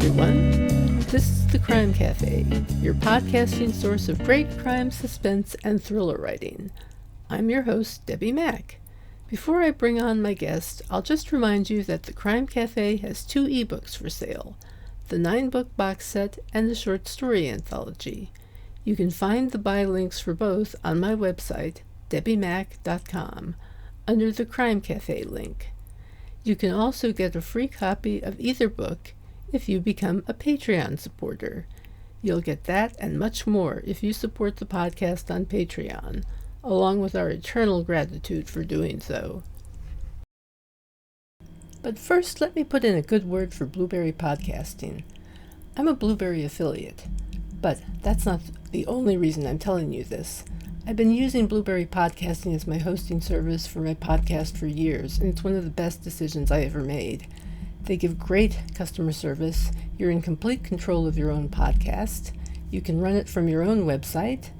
everyone. This is the Crime Cafe, your podcasting source of great crime, suspense, and thriller writing. I'm your host, Debbi Mack. Before I bring on my guest, I'll just remind you that the Crime Cafe has 2 ebooks for sale, the 9-book box set and the short story anthology. You can find the buy links for both on my website, debbimack.com, under the Crime Cafe link. You can also get a free copy of either book if you become a Patreon supporter. You'll get that and much more if you support the podcast on Patreon, along with our eternal gratitude for doing so. But first, let me put in a good word for Blueberry Podcasting. I'm a Blueberry affiliate, but that's not the only reason I'm telling you this. I've been using Blueberry Podcasting as my hosting service for my podcast for years, and it's one of the best decisions I ever made. They give great customer service. You're in complete control of your own podcast. You can run it from your own website,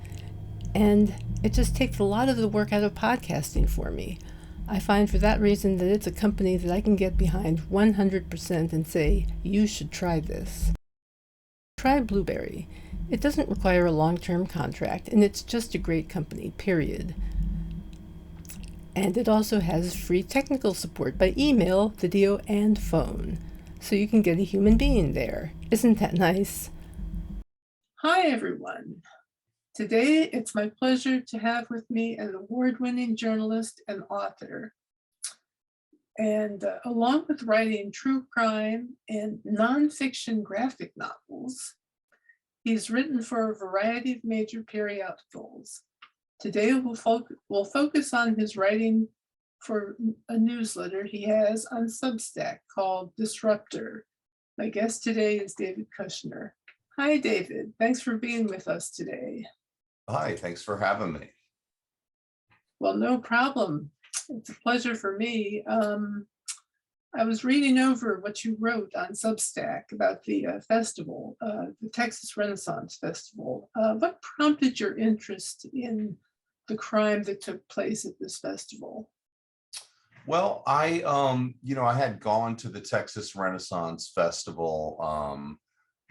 and it just takes a lot of the work out of podcasting for me. I find for that reason that it's a company that I can get behind 100% and say, you should try this. Try Blueberry. It doesn't require a long-term contract, and it's just a great company, period. And it also has free technical support by email, video, and phone, so you can get a human being there. Isn't that nice? Hi, everyone. Today, it's my pleasure to have with me an award-winning journalist and author. And along with writing true crime and nonfiction graphic novels, he's written for a variety of major periodicals. Today we'll focus on his writing for a newsletter he has on Substack called Disruptor. My guest today is David Kushner. Hi, David. Thanks for being with us today. Hi, thanks for having me. Well, no problem. It's a pleasure for me. I was reading over what you wrote on Substack about the festival, the Texas Renaissance Festival. What prompted your interest in the crime that took place at this festival? Well, I had gone to the Texas Renaissance Festival.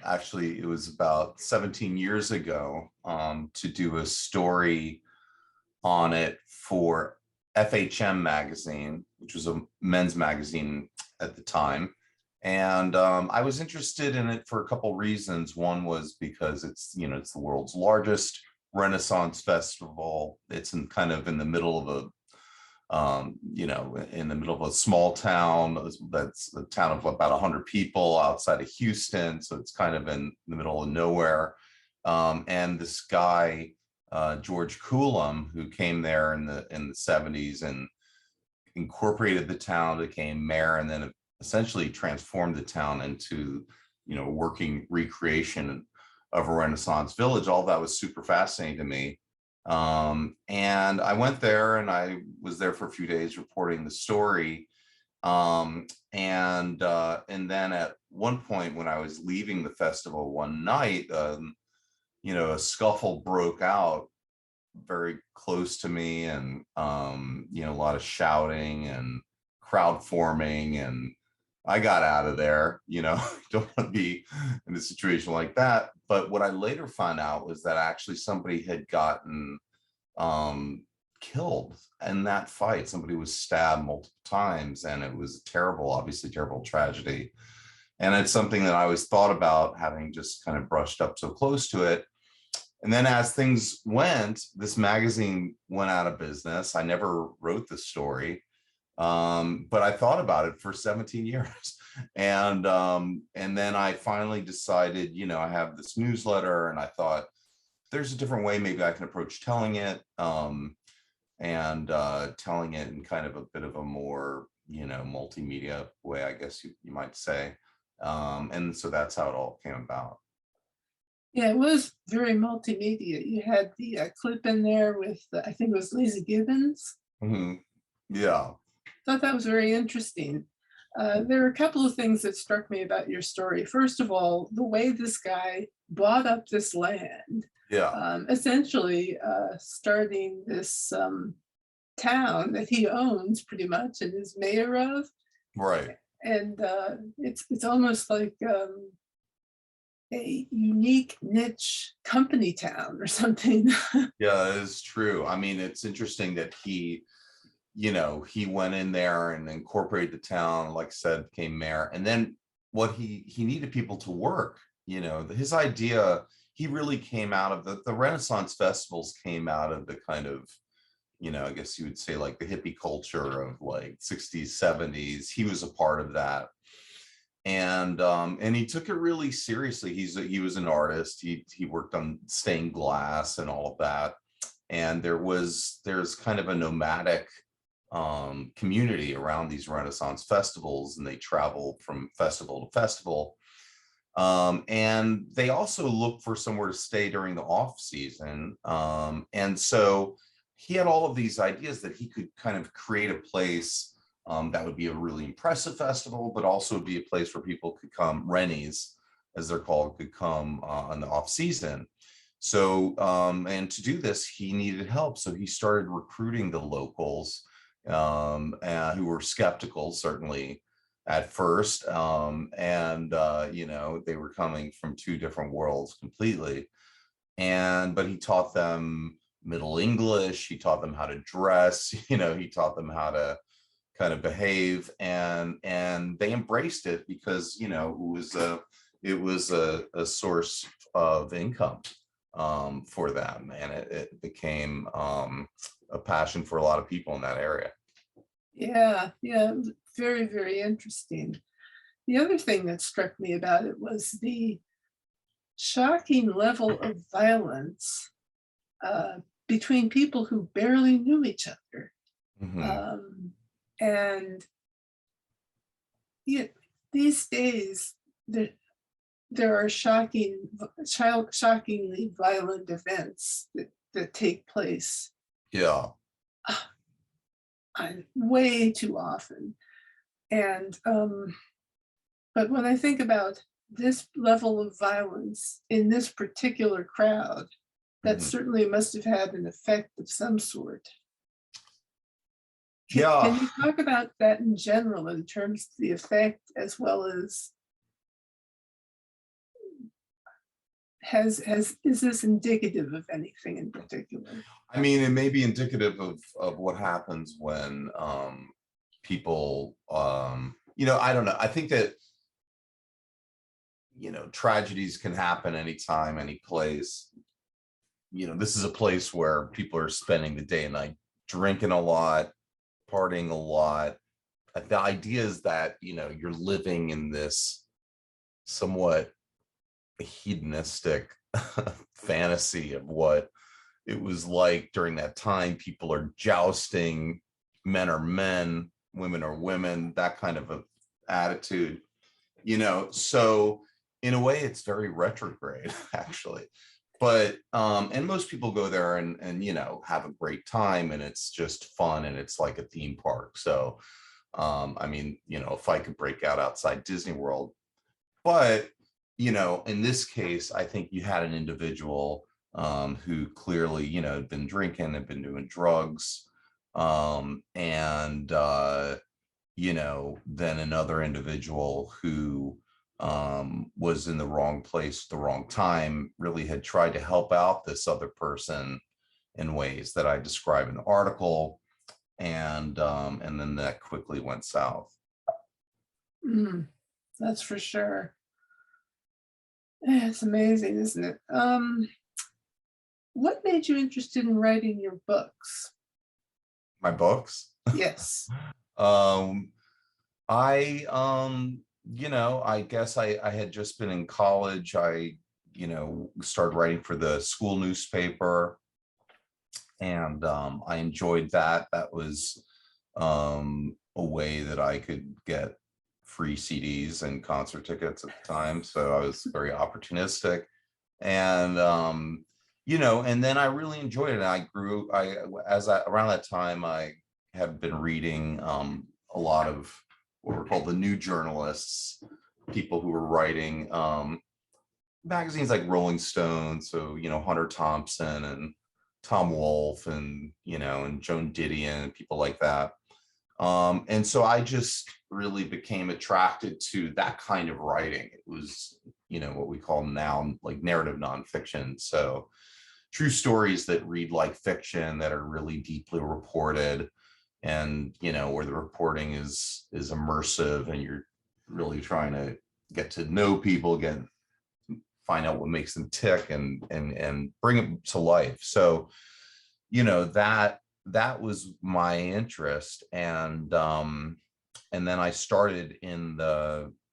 Actually, it was about 17 years ago to do a story on it for FHM magazine, which was a men's magazine at the time. And I was interested in it for a couple reasons. One was because it's the world's largest Renaissance festival. It's in the middle of in the middle of a small town. That's a town of about 100 people outside of Houston. So it's kind of in the middle of nowhere. And this guy, George Coulomb, who came there in the 70s and incorporated the town, became mayor, and then essentially transformed the town into working recreation of a Renaissance village. All that was super fascinating to me. And I went there, and I was there for a few days reporting the story. And then at one point when I was leaving the festival one night, a scuffle broke out very close to me, and a lot of shouting and crowd forming, and I got out of there. Don't want to be in a situation like that. But what I later found out was that actually somebody had gotten killed in that fight. Somebody was stabbed multiple times, and it was obviously terrible tragedy. And it's something that I always thought about, having just kind of brushed up so close to it. And then as things went, this magazine went out of business. I never wrote the story, but I thought about it for 17 years. And then I finally decided, I have this newsletter, and I thought there's a different way maybe I can approach telling it, and telling it in kind of a bit of a more, multimedia way, I guess you might say. And so that's how it all came about. Yeah, it was very multimedia. You had the clip in there with, I think it was Lisa Gibbons. Mm-hmm. Yeah. Thought that was very interesting. There are a couple of things that struck me about your story. First of all, the way this guy bought up this land, essentially starting this town that he owns pretty much and is mayor of. Right. And it's almost like a unique niche company town or something. Yeah, it is true. I mean, it's interesting that he went in there and incorporated the town, like I said, became mayor. And then what he needed people to work, his idea, he really came out of the Renaissance festivals, came out of the kind of, I guess you would say like the hippie culture of like 60s, 70s. He was a part of that. And he took it really seriously. He was an artist. He worked on stained glass and all of that. And there's kind of a nomadic community around these Renaissance festivals, and they travel from festival to festival. And they also look for somewhere to stay during the off season. And so he had all of these ideas that he could kind of create a place that would be a really impressive festival, but also be a place where people could come, rennies, as they're called, could come in the off season. So, and to do this, he needed help. So he started recruiting the locals who were skeptical, certainly at first. They were coming from two different worlds completely. But he taught them Middle English. He taught them how to dress. He taught them how to kind of behave, and they embraced it because it was a source of income for them, and it became a passion for a lot of people in that area. Yeah, yeah, very, very interesting. The other thing that struck me about it was the shocking level of violence between people who barely knew each other. Mhm. And these days, there are shockingly violent events that take place Yeah. way too often. And but when I think about this level of violence in this particular crowd, that Mhm. certainly must have had an effect of some sort. Can Yeah. you talk about that in general in terms of the effect, as well as is this indicative of anything in particular? I mean, it may be indicative of what happens when people, I don't know. I think that, tragedies can happen anytime, any place. This is a place where people are spending the day and night, drinking a lot, partying a lot. The idea is that, you're living in this somewhat hedonistic fantasy of what it was like during that time. People are jousting, men are men, women are women, that kind of a attitude, so in a way it's very retrograde actually. But and most people go there and have a great time, and it's just fun, and it's like a theme park. So I mean, a fight could break out outside Disney World. But in this case, I think you had an individual who clearly, had been drinking, had been doing drugs, and then another individual who was in the wrong place at the wrong time, really had tried to help out this other person in ways that I describe in the article, and then that quickly went south. That's for sure. It's amazing, isn't it? What made you interested in writing your books? My books. Yes. um I guess I had just been in college. I started writing for the school newspaper, and I enjoyed that. That was a way that I could get free CDs and concert tickets at the time, so I was very opportunistic. And then I really enjoyed it. Around that time, I had been reading a lot of what were called the new journalists, people who were writing magazines like Rolling Stone. So, Hunter Thompson and Tom Wolfe and Joan Didion and people like that. And so I just really became attracted to that kind of writing. It was what we call now like narrative nonfiction. So true stories that read like fiction, that are really deeply reported, and where the reporting is immersive, and you're really trying to get to know people, find out what makes them tick, and bring it to life. So that was my interest. And then I started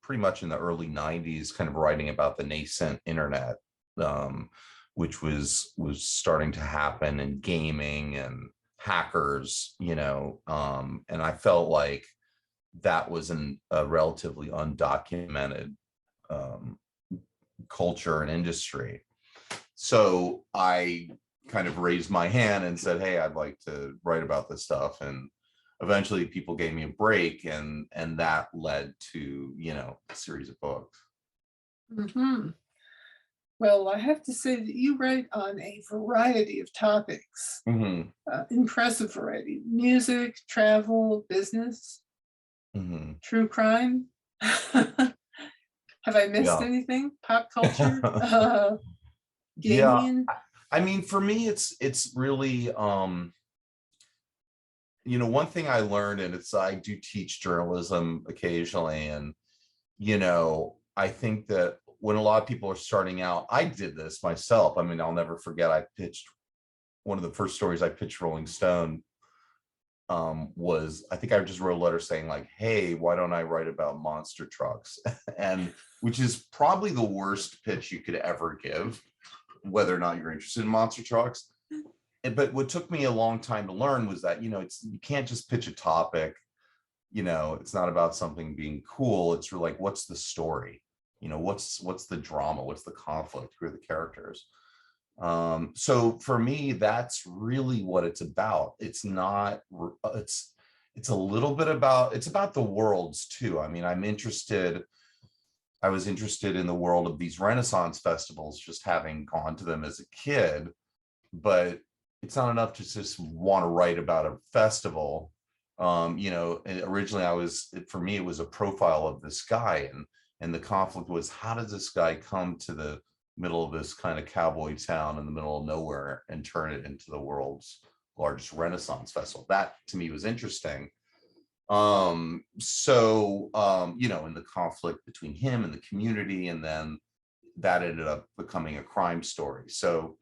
pretty much in the early 90s, kind of writing about the nascent internet, which was starting to happen, in gaming and hackers, and I felt like that was a relatively undocumented culture and industry. So I kind of raised my hand and said, hey, I'd like to write about this stuff. And eventually people gave me a break, and that led to a series of books. Mm-hmm. Well, I have to say that you write on a variety of topics, Mm-hmm. Impressive variety: music, travel, business, Mm-hmm. true crime. Have I missed anything? Pop culture, Yeah, gaming. I mean, for me, it's really one thing I learned, and I do teach journalism occasionally, and I think that when a lot of people are starting out, I did this myself. I mean, I'll never forget, I pitched one of the first stories I pitched Rolling Stone, was, I think I just wrote a letter saying like, hey, why don't I write about monster trucks? And which is probably the worst pitch you could ever give, whether or not you're interested in monster trucks. But what took me a long time to learn was that, you can't just pitch a topic. It's not about something being cool. It's really like, what's the story? What's the drama? What's the conflict? Who are the characters? So for me, that's really what it's about. It's not, it's a little bit about, it's about the worlds too. I mean, I was interested in the world of these Renaissance festivals, just having gone to them as a kid, but it's not enough to just want to write about a festival. Originally for me, it was a profile of this guy, and the conflict was, how does this guy come to the middle of this kind of cowboy town in the middle of nowhere and turn it into the world's largest Renaissance festival? That to me was interesting. In the conflict between him and the community, and then that ended up becoming a crime story. So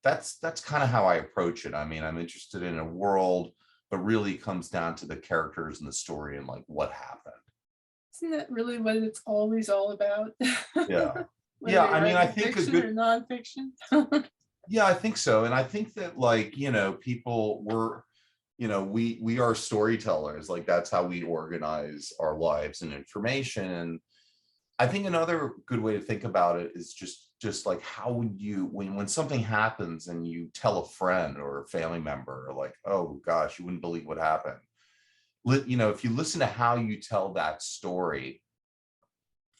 that's kind of how I approach it. I mean, I'm interested in a world, but really comes down to the characters and the story, and like what happened. Isn't that really what it's always all about? Yeah. Whether Yeah, I mean, I think fiction or nonfiction. Yeah, I think so. And I think that, like, people were, we are storytellers. Like, that's how we organize our lives and information. And I think another good way to think about it is just like, how would you, when something happens and you tell a friend or a family member, like, oh gosh, you wouldn't believe what happened. If you listen to how you tell that story,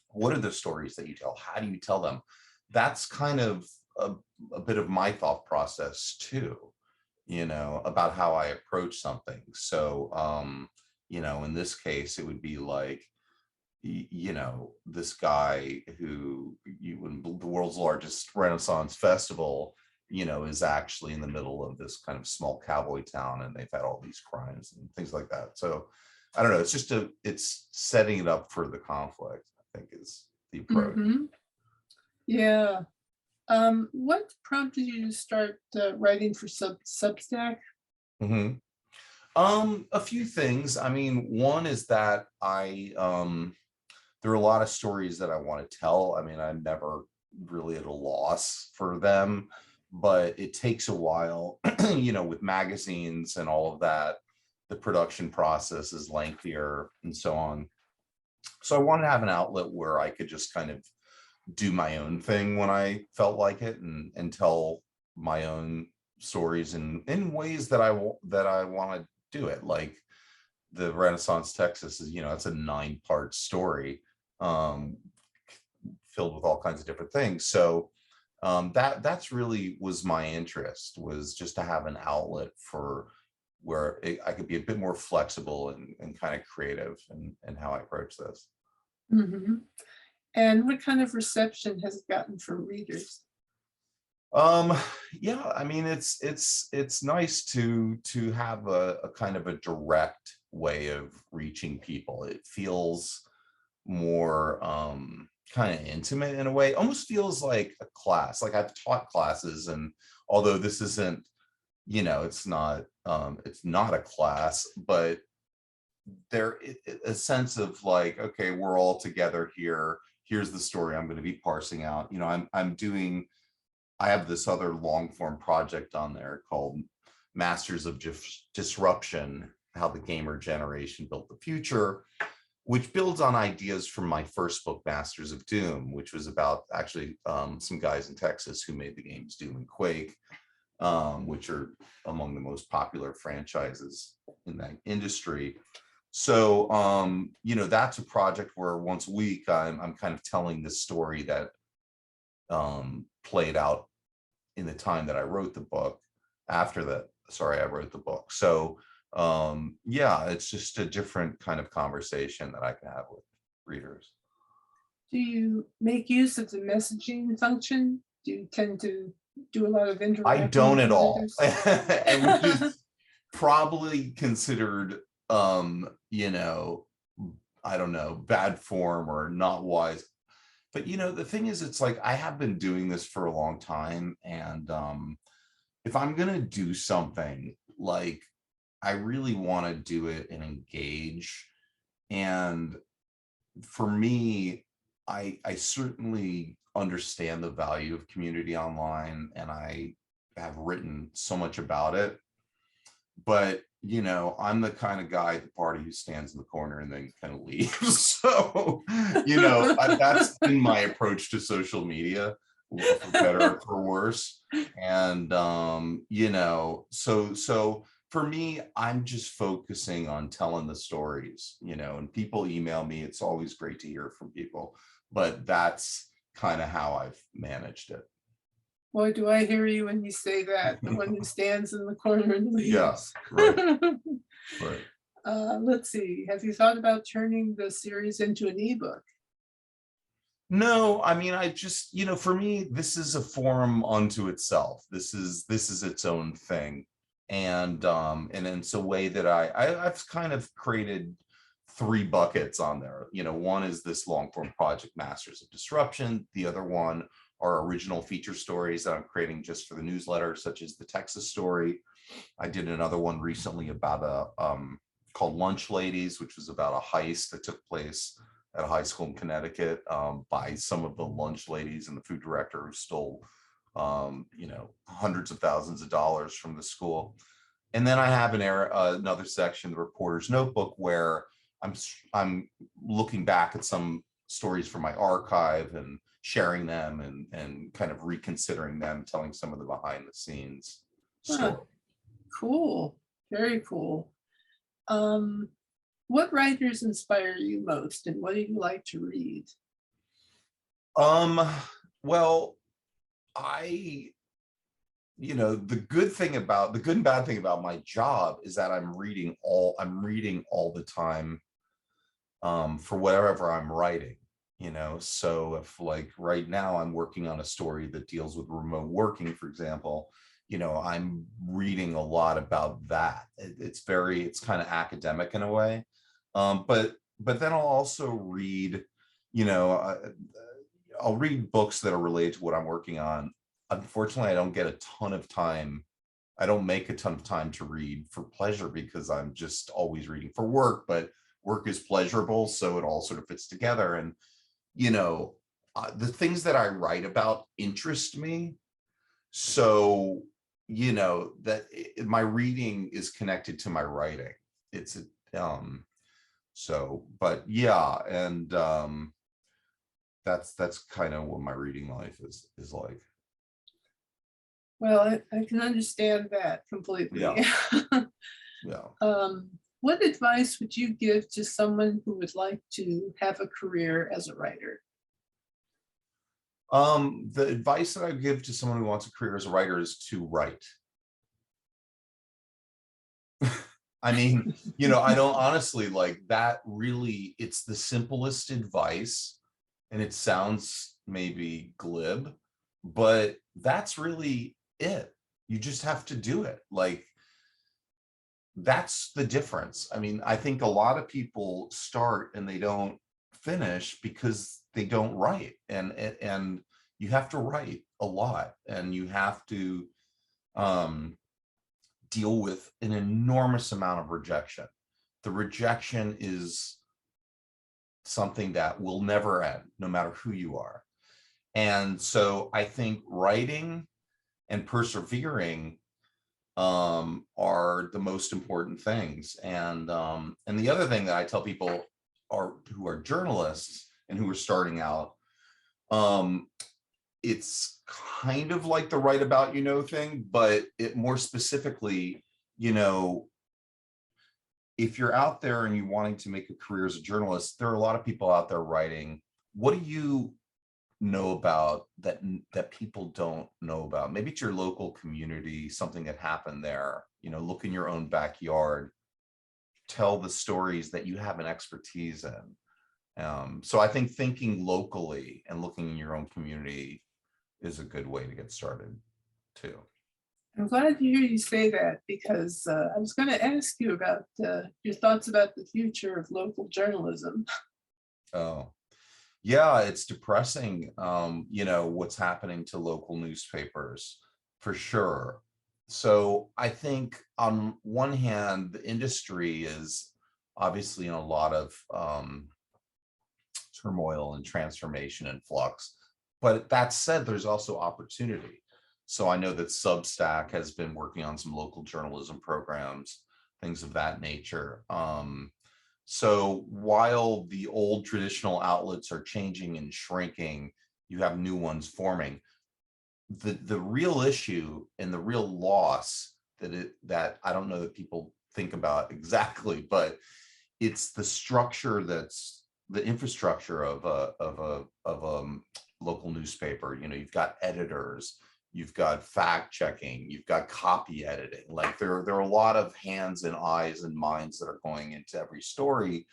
what are the stories that you tell? How do you tell them? That's kind of a bit of my thought process too, about how I approach something. So, in this case, it would be like, this guy who the world's largest Renaissance festival, is actually in the middle of this kind of small cowboy town, and they've had all these crimes and things like that. So I don't know. It's setting it up for the conflict, I think, is the approach. Mm-hmm. Yeah. What prompted you to start writing for Substack? Mm-hmm. A few things. I mean, one is that there are a lot of stories that I want to tell. I mean, I'm never really at a loss for them, but it takes a while, with magazines and all of that. The production process is lengthier and so on. So I wanted to have an outlet where I could just kind of do my own thing when I felt like it, and tell my own stories in ways that I want to do it. Like the Renaissance Texas is, it's a 9-part story, filled with all kinds of different things. So that's really was my interest, was just to have an outlet for where I could be a bit more flexible and kind of creative and how I approach this. Mm-hmm. And what kind of reception has it gotten from readers? Yeah, I mean, it's nice to have a kind of a direct way of reaching people. It feels more kind of intimate in a way. Almost feels like a class. Like I've taught classes, and although this isn't, it's not a class, but there a sense of like, okay, we're all together here. Here's the story I'm going to be parsing out. I have this other long form project on there called Masters of Disruption: How the Gamer Generation Built the Future, which builds on ideas from my first book, Masters of Doom, which was about actually some guys in Texas who made the games Doom and Quake, which are among the most popular franchises in that industry. So, that's a project where once a week I'm kind of telling this story that played out in the time that I wrote the book. After that, sorry, I wrote the book. So yeah, it's just a different kind of conversation that I can have with readers. Do you make use of the messaging function? Do you tend to do a lot of interacting? I don't with at all. readers? And which is probably considered I don't know, bad form or not wise. But the thing is, it's like I have been doing this for a long time, and if I'm gonna do something, like I really want to do it and engage. And for me, I certainly understand the value of community online, and I have written so much about it. But I'm the kind of guy at the party who stands in the corner and then kind of leaves. So that's been my approach to social media, for better or for worse. And so for me, I'm just focusing on telling the stories, and people email me. It's always great to hear from people, but that's kind of how I've managed it. Boy, do I hear you when you say that, the one who stands in the corner and leaves. Yes, right. Right. Let's see. Have you thought about turning the series into an ebook? No, I mean, I just, for me, this is a forum unto itself. This is its own thing. And it's a way that I've kind of created 3 buckets on there. One is this long form project, Masters of Disruption. The other one are original feature stories that I'm creating just for the newsletter, such as the Texas story. I did another one recently about called Lunch Ladies, which was about a heist that took place at a high school in Connecticut by some of the lunch ladies and the food director who stole, hundreds of thousands of dollars from the school. And then I have another section, the Reporter's Notebook, where I'm looking back at some stories from my archive and sharing them and kind of reconsidering them, telling some of the behind the scenes story. Huh. Cool. Very cool. What writers inspire you most, and what do you like to read? Well, the good and bad thing about my job is that I'm reading all the time for whatever I'm writing. So if, like, right now I'm working on a story that deals with remote working, for example, I'm reading a lot about that. It's kind of academic in a way. But then I'll also read, I'll read books that are related to what I'm working on. Unfortunately, I don't get a ton of time. I don't make a ton of time to read for pleasure because I'm just always reading for work, but work is pleasurable. So it all sort of fits together. And, the things that I write about interest me. So, my reading is connected to my writing. But yeah, and that's kind of what my reading life is like. Well, I can understand that completely. Yeah. Yeah. What advice would you give to someone who would like to have a career as a writer? The advice that I give to someone who wants a career as a writer is to write. I mean, I don't honestly, like, that really, it's the simplest advice, And it sounds maybe glib, but that's really it. You just have to do it. Like, that's the difference. I mean, I think a lot of people start and they don't finish because they don't write, and you have to write a lot, and you have to deal with an enormous amount of rejection. The rejection is something that will never end, no matter who you are. And so I think writing and persevering are the most important things. And the other thing that I tell people who are journalists and who are starting out, it's kind of like the write about thing, but it more specifically, if you're out there and you're wanting to make a career as a journalist, there are a lot of people out there writing. What do you know about that people don't know about? Maybe it's your local community, something that happened there. Look in your own backyard, tell the stories that you have an expertise in. So I think thinking locally and looking in your own community is a good way to get started too. I'm glad to hear you say that, because I was going to ask you about your thoughts about the future of local journalism. Oh, yeah, it's depressing, what's happening to local newspapers, for sure. So I think on one hand, the industry is obviously in a lot of turmoil and transformation and flux. But that said, there's also opportunity. So I know that Substack has been working on some local journalism programs, things of that nature. So while the old traditional outlets are changing and shrinking, you have new ones forming. The real issue and the real loss that I don't know that people think about exactly, but it's the structure, that's the infrastructure of a local newspaper. You've got editors, you've got fact checking, you've got copy editing. Like there are a lot of hands and eyes and minds that are going into every story,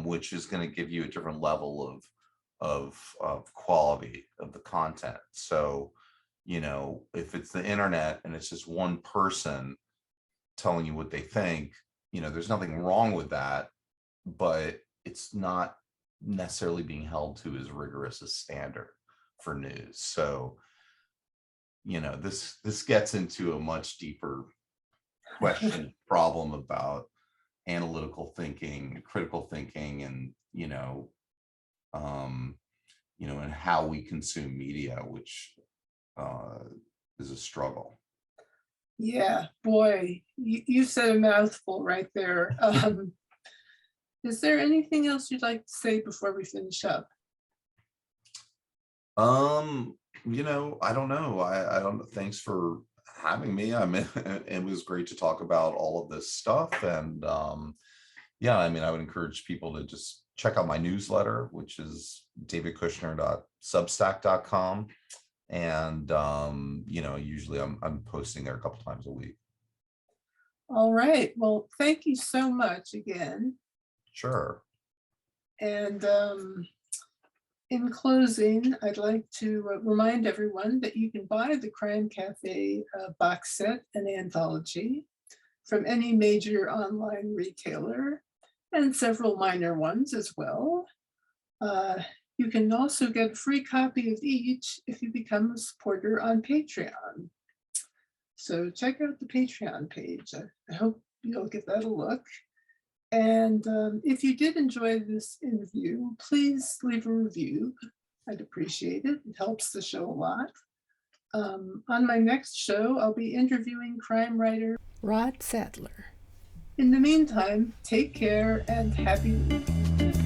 which is going to give you a different level of quality of the content. So, if it's the internet and it's just one person telling you what they think, there's nothing wrong with that, but it's not necessarily being held to as rigorous a standard for news. So, this gets into a much deeper question problem about analytical thinking, critical thinking, and and how we consume media, which is a struggle. Yeah, boy, you said a mouthful right there. Is there anything else you'd like to say before we finish up? I don't know. I don't know. Thanks for having me. It was great to talk about all of this stuff. And I would encourage people to just check out my newsletter, which is davidkushner.substack.com. And usually I'm posting there a couple times a week. All right. Well, thank you so much again. Sure. And in closing, I'd like to remind everyone that you can buy the Crime Cafe box set and anthology from any major online retailer, and several minor ones as well. You can also get a free copy of each if you become a supporter on Patreon. So check out the Patreon page. I hope you'll give that a look. And if you did enjoy this interview, please leave a review. I'd appreciate it. It helps the show a lot. On my next show, I'll be interviewing crime writer Rod Sadler. In the meantime, take care and happy reading.